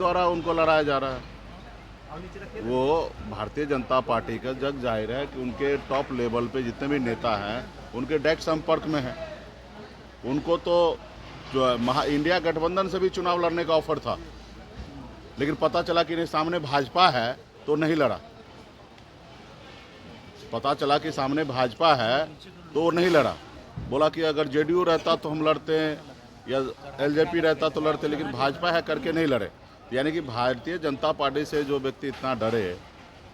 द्वारा उनको लड़ाया जा रहा है। वो भारतीय जनता पार्टी का जग जाहिर है कि उनके टॉप लेवल पे जितने भी नेता हैं उनके डायरेक्ट संपर्क में हैं। उनको तो जो इंडिया गठबंधन से भी चुनाव लड़ने का ऑफर था, लेकिन पता चला कि सामने भाजपा है तो नहीं लड़ा। पता चला कि सामने भाजपा है तो नहीं लड़ा। बोला कि अगर जेडीयू रहता तो हम लड़ते या एलजेपी रहता तो लड़ते, लेकिन भाजपा है करके नहीं लड़े। यानी कि भारतीय जनता पार्टी से जो व्यक्ति इतना डरे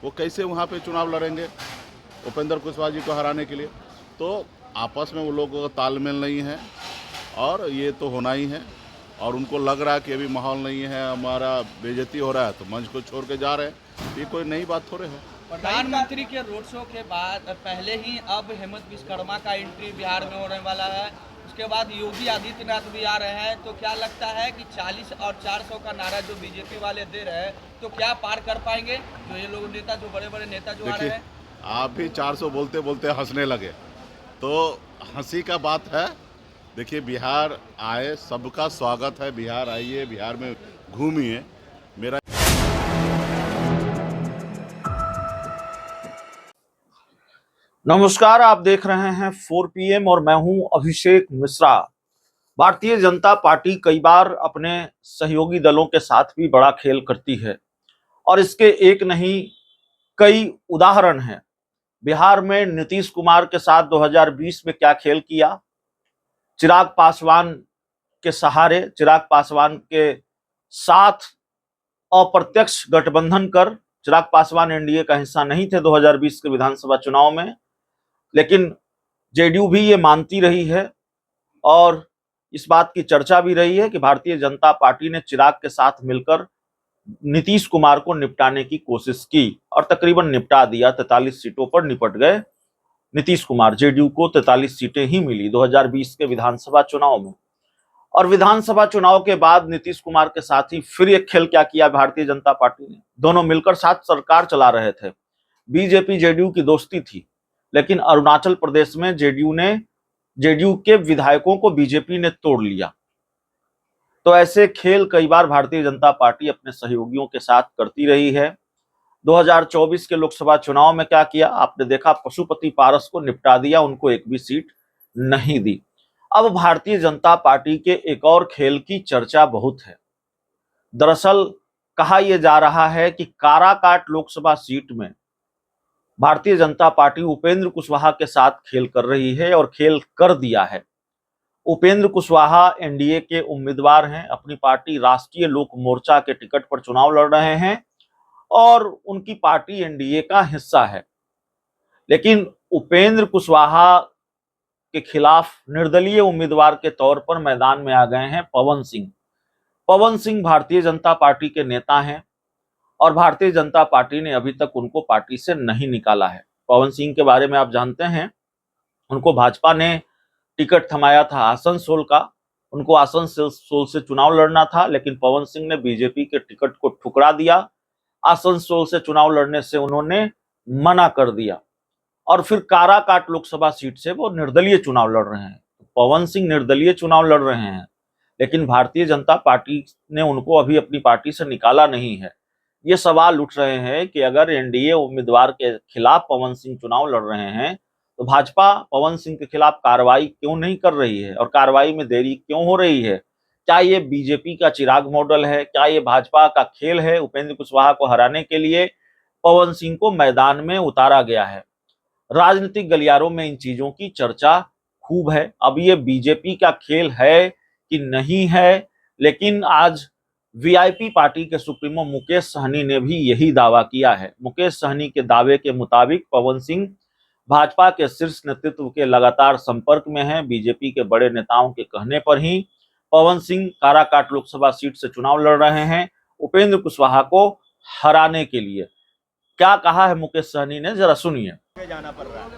वो कैसे वहाँ पे चुनाव लड़ेंगे उपेंद्र कुशवाहा जी को हराने के लिए। तो आपस में वो लोगों का तालमेल नहीं है और ये तो होना ही है। और उनको लग रहा है कि अभी माहौल नहीं है, हमारा बेइज्जती हो रहा है, तो मंच को छोड़ के जा रहे हैं। ये कोई नई बात थोड़े है। प्रधानमंत्री के रोड शो के बाद पहले ही अब हेमंत विश्वकर्मा का एंट्री बिहार में होने वाला है। उसके बाद योगी आदित्यनाथ भी आ रहे हैं। तो क्या लगता है कि 40 और 400 का नारा जो बीजेपी वाले दे रहे हैं तो क्या पार कर पाएंगे जो ये लोग नेता, जो बड़े बड़े नेता जो आ रहे हैं? आप भी 400 बोलते बोलते हंसने लगे, तो हंसी का बात है। देखिए, बिहार आए, सबका स्वागत है। बिहार आइए, बिहार में घूमिए। मेरा नमस्कार, आप देख रहे हैं 4 PM और मैं हूं अभिषेक मिश्रा। भारतीय जनता पार्टी कई बार अपने सहयोगी दलों के साथ भी बड़ा खेल करती है और इसके एक नहीं कई उदाहरण हैं। बिहार में नीतीश कुमार के साथ 2020 में क्या खेल किया, चिराग पासवान के सहारे, चिराग पासवान के साथ अप्रत्यक्ष गठबंधन कर, चिराग पासवान एनडीए का हिस्सा नहीं थे 2020 के विधानसभा चुनाव में, लेकिन जेडीयू भी ये मानती रही है और इस बात की चर्चा भी रही है कि भारतीय जनता पार्टी ने चिराग के साथ मिलकर नीतीश कुमार को निपटाने की कोशिश की और तकरीबन निपटा दिया। 43 सीटों पर निपट गए नीतीश कुमार। जेडीयू को 43 सीटें ही मिली 2020 के विधानसभा चुनाव में। और विधानसभा चुनाव के बाद नीतीश कुमार के साथ ही फिर एक खेल क्या किया भारतीय जनता पार्टी ने। दोनों मिलकर साथ सरकार चला रहे थे। बीजेपी जेडीयू की दोस्ती थी, लेकिन अरुणाचल प्रदेश में जेडीयू के विधायकों को बीजेपी ने तोड़ लिया। तो ऐसे खेल कई बार भारतीय जनता पार्टी अपने सहयोगियों के साथ करती रही है। 2024 के लोकसभा चुनाव में क्या किया आपने देखा, पशुपति पारस को निपटा दिया, उनको एक भी सीट नहीं दी। अब भारतीय जनता पार्टी के एक और खेल की चर्चा बहुत है। दरअसल कहा यह जा रहा है कि काराकाट लोकसभा सीट में भारतीय जनता पार्टी उपेंद्र कुशवाहा के साथ खेल कर रही है और खेल कर दिया है। उपेंद्र कुशवाहा एनडीए के उम्मीदवार हैं, अपनी पार्टी राष्ट्रीय लोक मोर्चा के टिकट पर चुनाव लड़ रहे हैं और उनकी पार्टी एनडीए का हिस्सा है। लेकिन उपेंद्र कुशवाहा के खिलाफ निर्दलीय उम्मीदवार के तौर पर मैदान में आ गए हैं पवन सिंह। पवन सिंह भारतीय जनता पार्टी के नेता हैं और भारतीय जनता पार्टी ने अभी तक उनको पार्टी से नहीं निकाला है। पवन सिंह के बारे में आप जानते हैं, उनको भाजपा ने टिकट थमाया था आसनसोल का। उनको आसनसोल से चुनाव लड़ना था, लेकिन पवन सिंह ने बीजेपी के टिकट को ठुकरा दिया। आसनसोल से चुनाव लड़ने से उन्होंने मना कर दिया और फिर काराकाट लोकसभा सीट से वो निर्दलीय चुनाव लड़ रहे हैं। पवन सिंह निर्दलीय चुनाव लड़ रहे हैं, लेकिन भारतीय जनता पार्टी ने उनको अभी अपनी पार्टी से निकाला नहीं है। ये सवाल उठ रहे हैं कि अगर एनडीए उम्मीदवार के खिलाफ पवन सिंह चुनाव लड़ रहे हैं तो भाजपा पवन सिंह के खिलाफ कार्रवाई क्यों नहीं कर रही है और कार्रवाई में देरी क्यों हो रही है? क्या ये बीजेपी का चिराग मॉडल है? क्या ये भाजपा का खेल है? उपेंद्र कुशवाहा को हराने के लिए पवन सिंह को मैदान में उतारा गया है। राजनीतिक गलियारों में इन चीजों की चर्चा खूब है। अब ये बीजेपी का खेल है कि नहीं है, लेकिन आज वीआईपी पार्टी के सुप्रीमो मुकेश सहनी ने भी यही दावा किया है। मुकेश सहनी के दावे के मुताबिक पवन सिंह भाजपा के शीर्ष नेतृत्व के लगातार संपर्क में हैं। बीजेपी के बड़े नेताओं के कहने पर ही पवन सिंह काराकाट लोकसभा सीट से चुनाव लड़ रहे हैं उपेंद्र कुशवाहा को हराने के लिए। क्या कहा है मुकेश सहनी ने, जरा सुनिए। जाना पड़ रहा है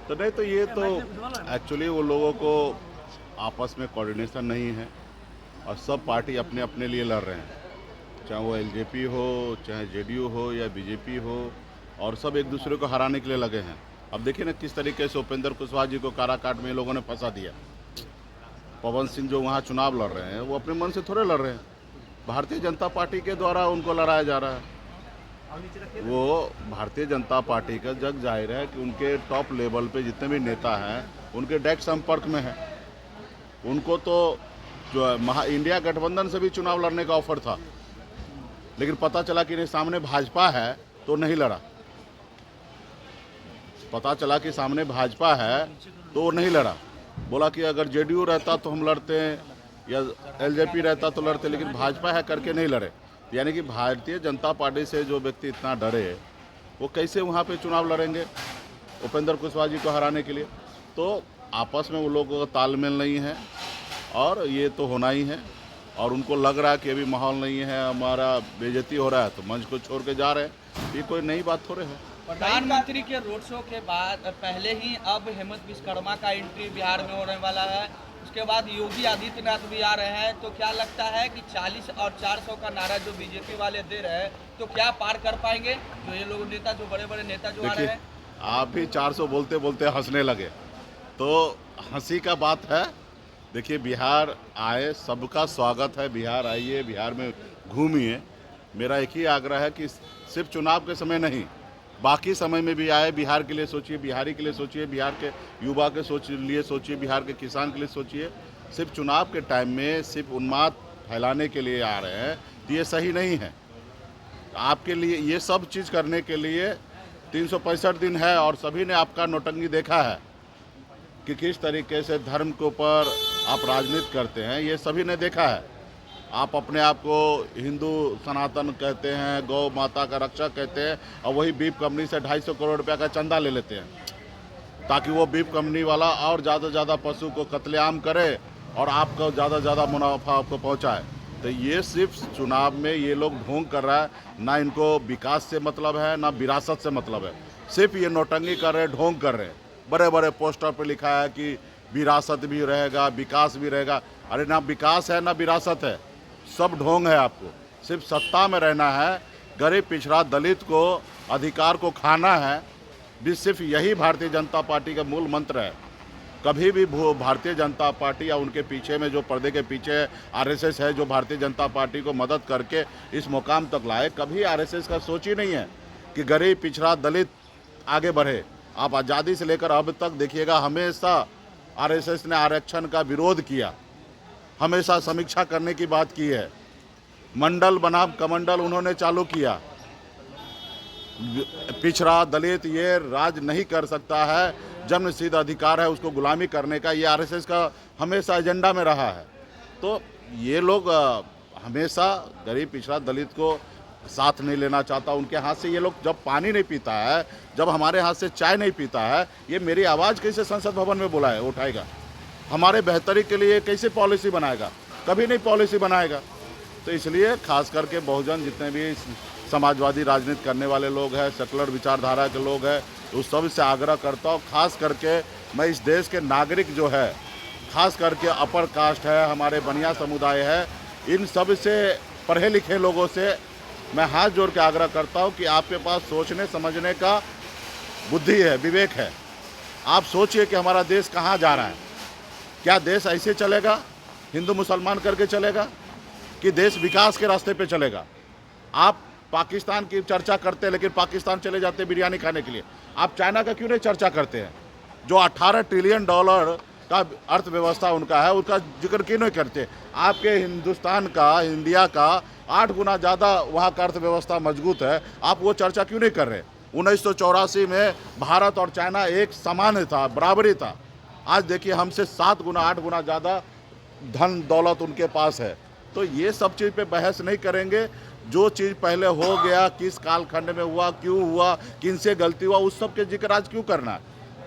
तो नहीं, तो ये तो एक्चुअली वो लोगों को आपस में कोऑर्डिनेशन नहीं है और सब पार्टी अपने अपने लिए लड़ रहे हैं, चाहे वो एलजेपी हो, चाहे जेडीयू हो या बीजेपी हो, और सब एक दूसरे को हराने के लिए लगे हैं। अब देखिए ना किस तरीके से उपेंद्र कुशवाहा जी को काराकाट में लोगों ने फंसा दिया। पवन सिंह जो वहाँ चुनाव लड़ रहे हैं वो अपने मन से थोड़े लड़ रहे हैं, भारतीय जनता पार्टी के द्वारा उनको लड़ाया जा रहा है। वो भारतीय जनता पार्टी का जग जाहिर है कि उनके टॉप लेवल पे जितने भी नेता हैं उनके डायरेक्ट संपर्क में हैं। उनको तो जो इंडिया गठबंधन से भी चुनाव लड़ने का ऑफर था, लेकिन पता चला कि नहीं सामने भाजपा है तो नहीं लड़ा। पता चला कि सामने भाजपा है तो वो नहीं लड़ा। बोला कि अगर जेडीयू रहता तो हम लड़ते या एलजेपी रहता तो लड़ते, लेकिन भाजपा है करके नहीं लड़े। यानी कि भारतीय जनता पार्टी से जो व्यक्ति इतना डरे वो कैसे वहाँ पे चुनाव लड़ेंगे उपेंद्र कुशवाहा जी को हराने के लिए। तो आपस में वो लोगों का तालमेल नहीं है और ये तो होना ही है। और उनको लग रहा है कि अभी माहौल नहीं है, हमारा बेइज्जती हो रहा है, तो मंच को छोड़ के जा रहे हैं। ये कोई नई बात थोड़े है। प्रधानमंत्री के रोड शो के बाद पहले ही अब हेमंत विश्वकर्मा का एंट्री बिहार में होने वाला है। उसके बाद योगी आदित्यनाथ भी आ रहे हैं। तो क्या लगता है कि 40 और 400 का नारा जो बीजेपी वाले दे रहे हैं तो क्या पार कर पाएंगे जो ये लोग नेता, जो बड़े बड़े नेता जो आ रहे हैं? आप भी 400 बोलते बोलते हंसने लगे तो हंसी का बात है। देखिए, बिहार आए, सबका स्वागत है। बिहार आइए, बिहार में घूमिए। मेरा एक ही आग्रह है कि सिर्फ चुनाव के समय नहीं, बाकी समय में भी आए, बिहार के लिए सोचिए, बिहारी के लिए सोचिए, बिहार के युवा के लिए सोचिए, बिहार के किसान के लिए सोचिए। सिर्फ चुनाव के टाइम में सिर्फ उन्माद फैलाने के लिए आ रहे हैं तो ये सही नहीं है। आपके लिए ये सब चीज़ करने के लिए 365 दिन है और सभी ने आपका नौटंकी देखा है कि किस तरीके से धर्म के ऊपर आप राजनीति करते हैं। ये सभी ने देखा है। आप अपने आप को हिंदू सनातन कहते हैं, गौ माता का रक्षक कहते हैं, और वही बीफ कंपनी से 250 करोड़ रुपया का चंदा ले लेते हैं ताकि वो बीफ कंपनी वाला और ज़्यादा से ज़्यादा पशु को कत्लेआम करे और आपको ज़्यादा से ज़्यादा मुनाफा आपको पहुंचाए। तो ये सिर्फ चुनाव में ये लोग ढोंग कर रहा है। ना इनको विकास से मतलब है, ना विरासत से मतलब है। सिर्फ ये नौटंकी कर रहे, ढोंग कर रहे। बड़े बड़े पोस्टर पर लिखा है कि विरासत भी रहेगा, विकास भी रहेगा। अरे ना विकास है ना विरासत है, सब ढोंग है। आपको सिर्फ सत्ता में रहना है, गरीब पिछड़ा दलित को अधिकार को खाना है। भी सिर्फ यही भारतीय जनता पार्टी का मूल मंत्र है। कभी भी भारतीय जनता पार्टी या उनके पीछे में जो पर्दे के पीछे आरएसएस है, जो भारतीय जनता पार्टी को मदद करके इस मुकाम तक लाए, कभी आरएसएस का सोच ही नहीं है कि गरीब पिछड़ा दलित आगे बढ़े। आप आज़ादी से लेकर अब तक देखिएगा, हमेशा आरएसएस ने आरक्षण का विरोध किया, हमेशा समीक्षा करने की बात की है। मंडल बनाम कमंडल उन्होंने चालू किया। पिछड़ा दलित ये राज नहीं कर सकता है, जन्मसिद्ध अधिकार है उसको गुलामी करने का, ये आरएसएस का हमेशा एजेंडा में रहा है। तो ये लोग हमेशा गरीब पिछड़ा दलित को साथ नहीं लेना चाहता। उनके हाथ से ये लोग जब पानी नहीं पीता है, जब हमारे हाथ से चाय नहीं पीता है, ये मेरी आवाज़ कैसे संसद भवन में बुलाए उठाएगा? हमारे बेहतरी के लिए कैसे पॉलिसी बनाएगा? कभी नहीं पॉलिसी बनाएगा। तो इसलिए खास करके बहुजन जितने भी समाजवादी राजनीति करने वाले लोग हैं, सेकुलर विचारधारा के लोग हैं, उस सब से आग्रह करता हूँ। खास करके मैं इस देश के नागरिक जो है, खास करके अपर कास्ट है, हमारे बनिया समुदाय है, इन सब से पढ़े लिखे लोगों से मैं हाथ जोड़ के आग्रह करता हूँ कि आपके पास सोचने समझने का बुद्धि है, विवेक है। आप सोचिए कि हमारा देश कहाँ जा रहा है। क्या देश ऐसे चलेगा, हिंदू मुसलमान करके चलेगा, कि देश विकास के रास्ते पे चलेगा? आप पाकिस्तान की चर्चा करते हैं लेकिन पाकिस्तान चले जाते हैं बिरयानी खाने के लिए। आप चाइना का क्यों नहीं चर्चा करते हैं? जो 18 ट्रिलियन डॉलर का अर्थव्यवस्था उनका है, उसका जिक्र क्यों नहीं करते? आपके हिंदुस्तान का, इंडिया का 8 गुना ज़्यादा वहाँ का अर्थव्यवस्था मजबूत है, आप वो चर्चा क्यों नहीं कर रहे? 1984 में भारत और चाइना एक समान था, बराबरी था। आज देखिए हमसे 7 गुना 8 गुना ज़्यादा धन दौलत उनके पास है। तो ये सब चीज़ पे बहस नहीं करेंगे। जो चीज़ पहले हो गया, किस कालखंड में हुआ, क्यों हुआ, किन से गलती हुआ, उस सब के जिक्र आज क्यों करना है?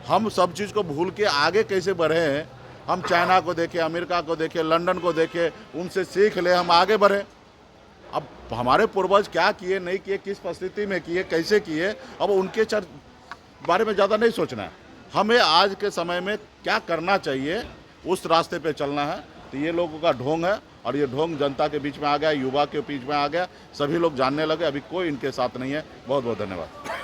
हम सब चीज़ को भूल के आगे कैसे बढ़े हैं? हम चाइना को देखें, अमेरिका को देखें, लंदन को देखें, उनसे सीख ले, हम आगे बढ़े। अब हमारे पूर्वज क्या किए, नहीं किए, किस परिस्थिति में किए, कैसे किए, अब उनके बारे में ज़्यादा नहीं सोचना है। हमें आज के समय में क्या करना चाहिए, उस रास्ते पे चलना है। तो ये लोगों का ढोंग है और ये ढोंग जनता के बीच में आ गया, युवा के बीच में आ गया, सभी लोग जानने लगे। अभी कोई इनके साथ नहीं है। बहुत बहुत धन्यवाद।